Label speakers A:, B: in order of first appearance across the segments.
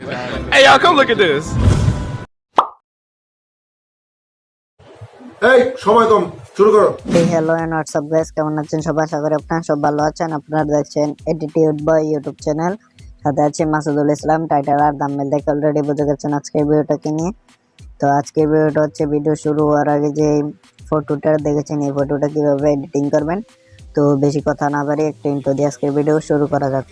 A: Hey y'all, come look at this.
B: এই সময় কম, শুরু করো।
C: হ্যালো এন্ড হোয়াটসঅ্যাপ গাইস, কেমন আছেন সবাই? আশা করি আপনারা সব ভালো আছেন। আপনারা দেখছেন অ্যাটিটিউড বয় ইউটিউব চ্যানেল, সাথে আছে মাসুদুল ইসলাম। টাইটেল আর থাম্বনেল দেখে অলরেডি বুঝে গেছেন আজকের ভিডিওটাকে নিয়ে। তো আজকের ভিডিওটা হচ্ছে ভিডিও শুরু হওয়ার আগে যে ফটোটা দেখেছেন, এই ফটোটা কিভাবে এডিটিং করবেন। তো বেশি কথা না বাড়িয়ে একটা ইন্ট্রো দিয়ে আজকের ভিডিও শুরু করা যাক।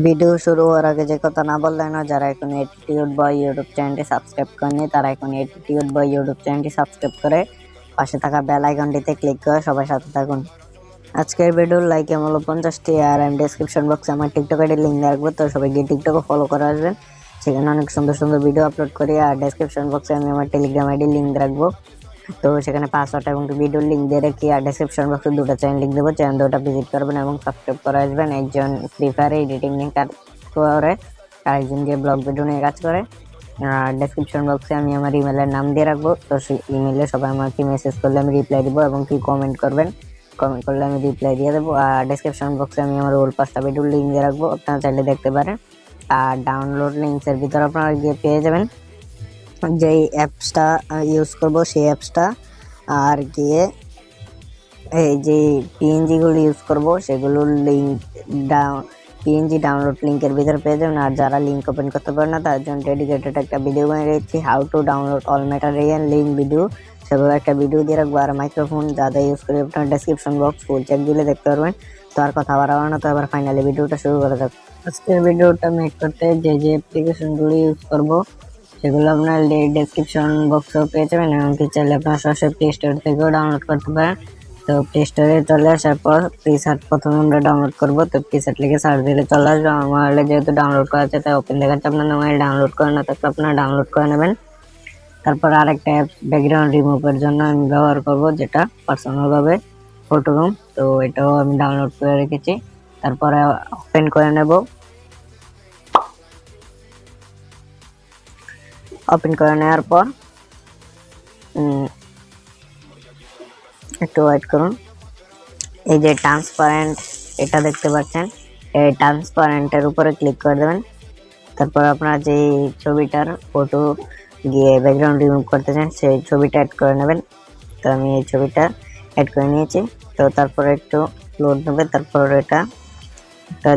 C: ভিডিও শুরু হওয়ার আগে যে কথা না বললেন না, যারা এখন অ্যাটিটিউড বয় ইউটিউব চ্যানেলটি সাবস্ক্রাইব করেনি তারা এখন অ্যাটিটিউড বয় ইউটিউব চ্যানেলটি সাবস্ক্রাইব করে পাশে থাকা বেল আইকনটিতে ক্লিক করে সবাই সাথে থাকুন। আজকের ভিডিওর লাইক হলো 50টি, আর আমি ডেসক্রিপশন বক্সে আমার টিকটক আইডির লিঙ্ক রাখবো, তো সবাই গিয়ে টিকটকে ফলো করে আসবেন। সেখানে অনেক সুন্দর সুন্দর ভিডিও আপলোড করি। আর ডেসক্রিপশন বক্সে আমি আমার টেলিগ্রাম আইডির লিঙ্ক রাখবো, তো সেখানে পাসওয়ার্ড এবং ভিডিওর লিঙ্ক দিয়ে রেখে আর ডেসক্রিপশন বক্সে দুটো চ্যানেল লিঙ্ক দেবো। চ্যানেল দুটো ভিজিট করবেন এবং সাবস্ক্রাইব করে আসবেন। একজন ফ্রি ফায়ারে এডিটিং নিয়ে কাজ করে, আরেকজন যে ব্লগ ভিডিও নিয়ে কাজ করে। আর ডেসক্রিপশন বক্সে আমি আমার ইমেলের নাম দিয়ে রাখবো, তো সেই ইমেলে সবাই আমাকে মেসেজ করলে আমি রিপ্লাই দেবো এবং কি কমেন্ট করবেন, কমেন্ট করলে আমি রিপ্লাই দিয়ে দেবো। আর ডেসক্রিপশন বক্সে আমি আমার ওল্ড 5টা ভিডিওর লিঙ্ক দিয়ে রাখবো, আপনারা চাইলে দেখতে পারেন। আর ডাউনলোড লিঙ্কসের ভিতরে আপনারা গিয়ে পেয়ে যাবেন যেই অ্যাপসটা ইউজ করব সেই অ্যাপসটা, আর গিয়ে এই যে পিএনজিগুলো ইউজ করব সেগুলোর লিঙ্ক পিএনজি ডাউনলোড লিঙ্কের ভিতরে পেয়ে যাবেন। আর যারা লিঙ্ক ওপেন করতে পারেন না তার জন্য ডেডিকেটেড একটা ভিডিও বানিয়ে রেখেছি, how to download all material link video, সেভাবে একটা ভিডিও দিয়ে রাখবো। আর মাইক্রোফোন যাদের ইউজ করে আপনার ডেসক্রিপশন বক্স ফুল চেক দিলে দেখতে পারবেন। তো আর কথা বাড়াবো না, তো এবার ফাইনালি ভিডিওটা শুরু করা যাক। আজকের ভিডিওটা মেক করতে যে অ্যাপ্লিকেশনগুলো ইউজ করব সেগুলো আপনার ডেসক্রিপশন বক্সেও পেয়ে যাবেন, এমনকি চাইলে আপনার সরাসরি প্লে স্টোর থেকেও ডাউনলোড করতে পারেন। তো প্লে স্টোরে চলে আসার পর পিক্সার্ট প্রথমে আমরা ডাউনলোড করব। তো পিক্সার্ট লিখে সার্চ দিলে চলে আসবে। আমার মোবাইলে যেহেতু ডাউনলোড করা আছে তাই ওপেন দেখাচ্ছে, আপনার মোবাইল ডাউনলোড করে না থাকলে আপনারা ডাউনলোড করে নেবেন। তারপর আরেকটা অ্যাপস ব্যাকগ্রাউন্ড রিমুভের জন্য আমি ব্যবহার করব, যেটা পার্সোনালভাবে ফটোরুম, তো এটাও আমি ডাউনলোড করে রেখেছি। তারপরে ওপেন করে নেব। ওপেন করে নেওয়ার পর একটু ওয়েট করুন। এই যে ট্রান্সপারেন্ট এটা দেখতে পাচ্ছেন, এই ট্রান্সপারেন্টের উপরে ক্লিক করে দেবেন। তারপর আপনারা যে ছবিটার ফটো গিয়ে ব্যাকগ্রাউন্ড রিমুভ করতে চান সেই ছবিটা অ্যাড করে নেবেন। তো আমি এই ছবিটা অ্যাড করে নিয়েছি। তো তারপরে একটু লোড নেবে। তারপর এটা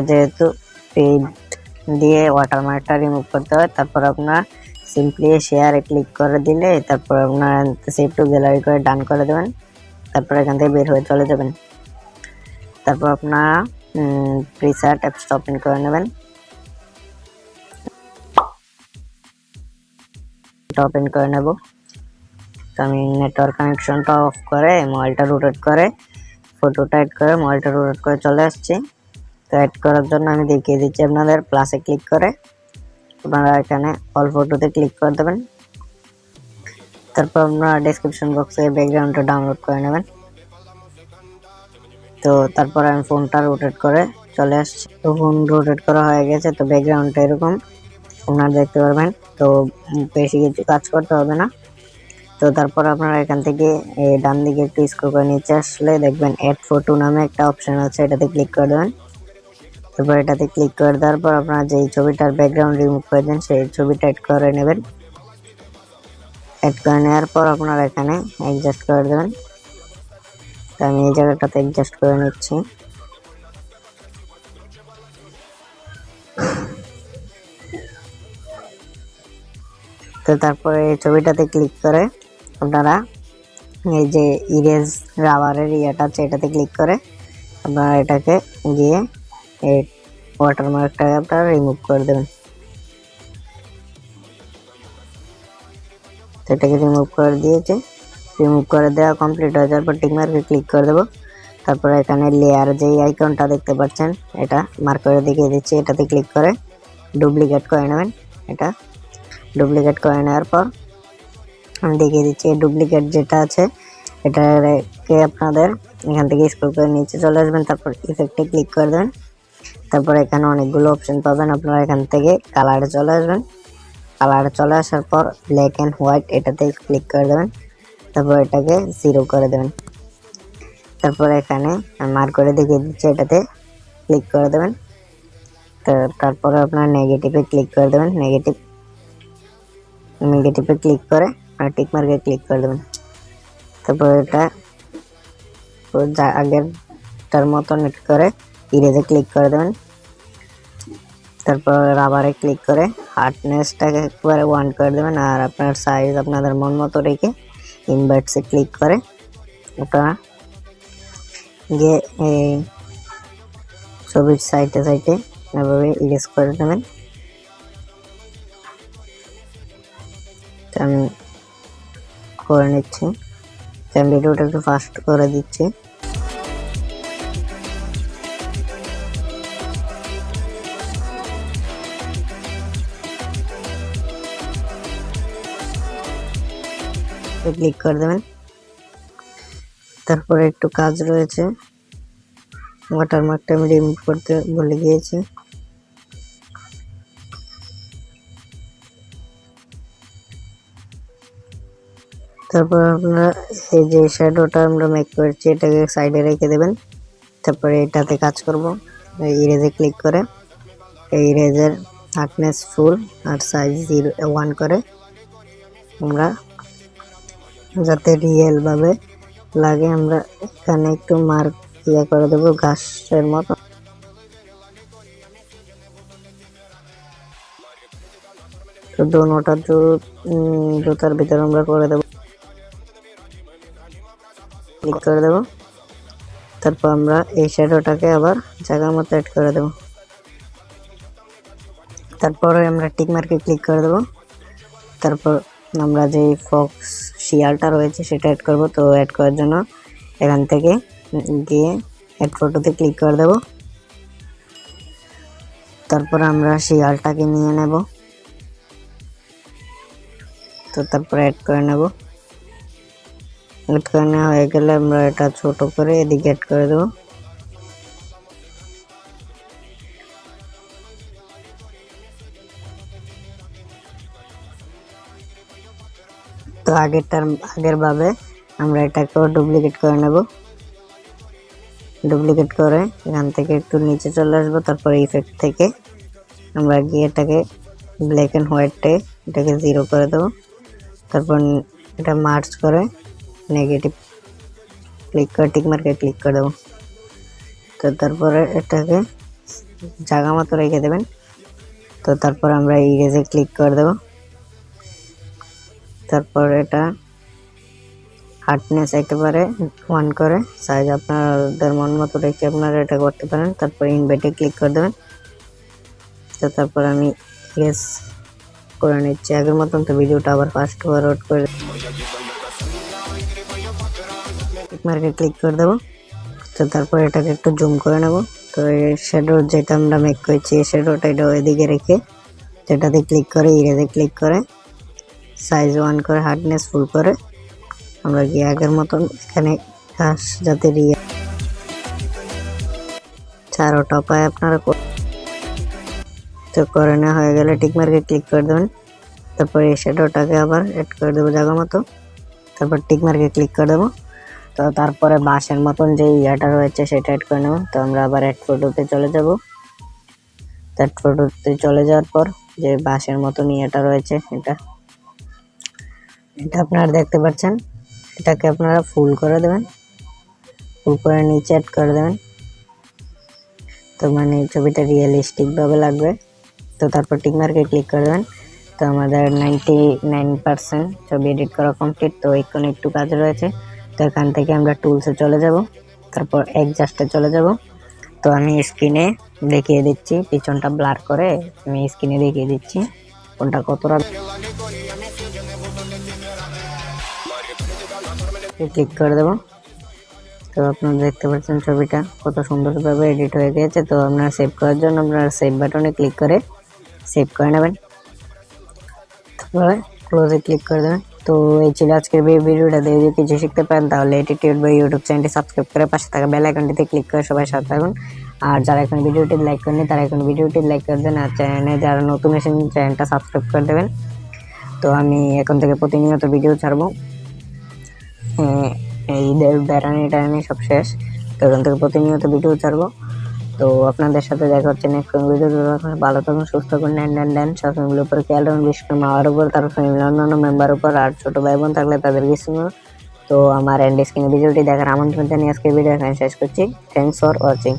C: যেহেতু পেইড দিয়ে ওয়াটারমার্কটা রিমুভ করতে হয়, তারপর আপনার সিম্পলি শেয়ারে ক্লিক করে দিলে তারপর আপনার সেভ টু গ্যালারি করে ডান করে দেবেন। তারপর এখান থেকে বের হয়ে চলে যাবেন। তারপর আপনারা পিক্সার্ট অ্যাপসটা ওপেন করে নেবেন। এটা ওপেন করে নেব। তো আমি নেটওয়ার্ক কানেকশনটা অফ করে মোবাইলটা রোটেট করে ফটোটা অ্যাড করে মোবাইলটা রোটেট করে চলে আসছি। তো অ্যাড করার জন্য আমি দেখিয়ে দিচ্ছি আপনাদের, প্লাসে ক্লিক করে আপনারা এখানে অল ফটোতে ক্লিক করে দেবেন। তারপর আপনারা ডেসক্রিপশন বক্সে ব্যাকগ্রাউন্ডটা ডাউনলোড করে নেবেন। তো তারপর আমি ফোনটা রোটেট করে চলে আসছি। তো ফোন রোটেট করা হয়ে গেছে। তো ব্যাকগ্রাউন্ডটা এরকম আপনারা দেখতে পারবেন। তো বেশি কিছু কাজ করতে হবে না। তো তারপর আপনারা এখান থেকে ডান দিকে একটু স্ক্রল করে নিচে আসলে দেখবেন অ্যাড ফটো নামে একটা অপশন আছে, এটাতে ক্লিক করে দেবেন। তারপর এটাতে ক্লিক করে দেওয়ার পর আপনারা যেই ছবিটার ব্যাকগ্রাউন্ড রিমুভ করে দেন সেই ছবিটা অ্যাড করে নেবেন। অ্যাড করে নেওয়ার পর আপনারা এখানে অ্যাডজাস্ট করে দেবেন। তো আমি এই জায়গাটাতে অ্যাডজাস্ট করে নিচ্ছি। তো তারপরে এই ছবিটাতে ক্লিক করে আপনারা এই যে ইরেজ রাবারের ইয়েটা আছে এটাতে ক্লিক করে আপনারা এটাকে গিয়ে এই ওয়াটারমার্কটাকে আপনারা রিমুভ করে দেবেন। তো এটাকে রিমুভ করে দিয়েছে। রিমুভ করে দেওয়া কমপ্লিট হয়ে যাওয়ার পর টিক মার্কে ক্লিক করে দেবো। তারপরে এখানে লেয়ার যেই আইকনটা দেখতে পাচ্ছেন এটা মার্ক করে দেখিয়ে দিচ্ছি, এটাতে ক্লিক করে ডুপ্লিকেট করে নেবেন। এটা ডুপ্লিকেট করে নেওয়ার পর আমি দেখিয়ে দিচ্ছি এই ডুপ্লিকেট যেটা আছে এটাকে আপনাদের এখান থেকে স্ক্রল করে নিচে চলে আসবেন। তারপর ইফেক্টে ক্লিক করে দেবেন। তারপর এখানে অনেকগুলো অপশন পাবেন, আপনারা এখান থেকে কালারে চলে আসবেন। কালারে চলে আসার পর ব্ল্যাক অ্যান্ড হোয়াইট এটাতে ক্লিক করে দেবেন, তারপর এটাকে 0 করে দেবেন। তারপর এখানে মার্ক করে দেখিয়ে দিচ্ছি, এটাতে ক্লিক করে দেবেন। তো তারপরে আপনার নেগেটিভে ক্লিক করে দেবেন, নেগেটিভে ক্লিক করে আর টিক মার্কে ক্লিক করে দেবেন। তারপর এটা আগেরটার মতন করে ইরেজে ক্লিক করে দেবেন। তারপর রাবারে ক্লিক করে হার্ডনেসটাকে একবারে 1 করে দেবেন, আর আপনার সাইজ আপনাদের মন মতো রেখে ইনভার্টসে ক্লিক করে আপনারা গিয়ে ছবির সাইডে এভাবে ইরেজ করে দেবেন। আমি করে নিচ্ছি, আমি ভিডিওটা একটু ফাস্ট করে দিচ্ছি। ক্লিক করে দেবেন। তারপরে একটু কাজ রয়েছে, ওয়াটারমার্কটা আমি রিমুভ করতে ভুলে গিয়েছি। তারপর আপনারা এই যে শ্যাডোটা আমরা মেক করেছি এটাকে সাইডে রেখে দেবেন। তারপরে এটাতে কাজ করব, ইরেজে ক্লিক করে এই ইরেজের হার্ডনেস ফুল আর সাইজ 1 করে আমরা যাতে রিয়েল ভাবে লাগে আমরা এখানে একটু মার্ক করে দেবো ঘাসের মতো। তো দোনোটা জুতার ভিতরে আমরা করে দেবো, ক্লিক করে দেবো। তারপর আমরা এই শ্যাডোটাকে আবার জায়গা মতো অ্যাড করে দেবো। তারপরে আমরা টিক মার্কে ক্লিক করে দেবো। তারপর আমরা যে ফক্স শিয়ালটা রয়েছে সেটা অ্যাড করব। তো অ্যাড করার জন্য এখান থেকে গিয়ে অ্যাড ফটোতে ক্লিক করে দেব। তারপর আমরা শিয়ালটাকে নিয়ে নেব, তো তারপর অ্যাড করে নেব। অ্যাড করে নেওয়া হয়ে গেলে আমরা এটা ছোট করে এদিকে অ্যাড করে দেব। তো আগের ভাবে আমরা এটাকেও ডুপ্লিকেট করে নেব। ডুপ্লিকেট করে এখান থেকে একটু নিচে চলে আসবো। তারপর ইফেক্ট থেকে আমরা গিয়ে এটাকে ব্ল্যাক অ্যান্ড হোয়াইটে এটাকে 0 করে দেব। তারপর এটা মার্জ করে নেগেটিভ ক্লিক করে টিক মার্কে ক্লিক করে দেব। তো তারপরে এটাকে জায়গা মতো রেখে দেবেন। তো তারপর আমরা ইরেজে ক্লিক করে দেব। তারপর এটা হার্ডনেস একেবারে 1 করে সাইজ আপনাদের মন মতো রেখে আপনারা এটা করতে পারেন। তারপর ইনভার্টে ক্লিক করে দেবেন। তো তারপর আমি ইরেজ করে নিচ্ছি আগের মতন। তো ভিডিওটা আবার ফাস্ট ফরওয়ার্ড করে টিক মার্কে ক্লিক করে দেবো। তো তারপর এটাকে একটু জুম করে নেব। তো এই শ্যাডো যেটা আমরা মেক করেছি এই শ্যাডোটা এটা ওইদিকে রেখে যেটাতে ক্লিক করে ইরেজে ক্লিক করে সাইজ 1 করে হার্ডনেস ফুল করে আমরা গিয়ে আগের মতন এখানে ঘাস যাতে রিয়েল চারোটা পায় আপনারা তো করে নেওয়া হয়ে গেলে টিক মার্কে ক্লিক করে দেবেন। তারপর এই শ্যাডোটাকে আবার অ্যাড করে দেবো জায়গা মতো। তারপর টিক মার্কে ক্লিক করে দেবো। তো তারপরে বাঁশের মতন যে ইয়াটা রয়েছে সেটা অ্যাড করে নেব। তো আমরা আবার অ্যাড ফটোতে চলে যাব। অ্যাড ফটোতে চলে যাওয়ার পর যে বাঁশের মতন ইয়াটা রয়েছে এটা আপনারা দেখতে পাচ্ছেন, এটাকে আপনারা ফুল করে দেবেন। ফুল করে নিচে অ্যাড করে দেবেন, তো মানে ছবিটা রিয়েলিস্টিক ভাবে লাগবে। তো তারপর টিক মার্কে ক্লিক করে দেবেন। তো আমাদের 99% ছবি এডিট করা কমপ্লিট। তো এখন একটু কাজ রয়েছে, তো এখান থেকে আমরা টুলসে চলে যাব। তারপর অ্যাডজাস্টে চলে যাব। তো আমি স্ক্রিনে দেখিয়ে দিচ্ছি, পিছনটা ব্লার করে আমি স্ক্রিনে দেখিয়ে দিচ্ছি কোনটা কতটা। ক্লিক করে দেব। তো আপনারা দেখতে পাচ্ছেন ছবিটা কত সুন্দরভাবে এডিট হয়ে গেছে। তো আপনারা সেভ করার জন্য আপনারা সেভ বাটনে ক্লিক করে সেভ করে নেবেন। তারপরে ক্লোজে ক্লিক করে দেবেন। তো এই ছিল আজকের ভিডিওটা। যদি কিছু শিখতে পারেন তাহলে লেটিটিউড বাই ইউটিউব চ্যানেলটি সাবস্ক্রাইব করে পাশে থাকা বেল আইকনটিতে ক্লিক করে সবাই সাথে থাকুন। আর যারা এখন ভিডিওটি লাইক করেনি তারা এখন ভিডিওটি লাইক করে দেন, আর চ্যানেলে যারা নতুন এসেছেন চ্যানেলটা সাবস্ক্রাইব করে দেবেন। তো আমি এখন থেকে প্রতিনিয়ত ভিডিও ছাড়বো। ঈদের বেড়ানি সব শেষ, তো এখন থেকে প্রতিনিয়ত ভিডিও ছাড়বো। তো আপনাদের সাথে দেখা হচ্ছে নেক্সট কোন ভিডিও। ভালো থাকুন, সুস্থ থাকুন, নেন সব ফ্যামিলির উপর খেয়াল রাখুন, বিশেষ করে মার উপর, তার ফ্যামিলির অন্যান্য মেম্বার উপর, আর ছোট ভাই বোন থাকলে তাদের কিছু। তো আমার এন্ড স্ক্রিনে ভিডিওটি দেখার আমন্ত্রণ জানিয়ে আজকে ভিডিও এখানে শেষ করছি। Thanks for watching.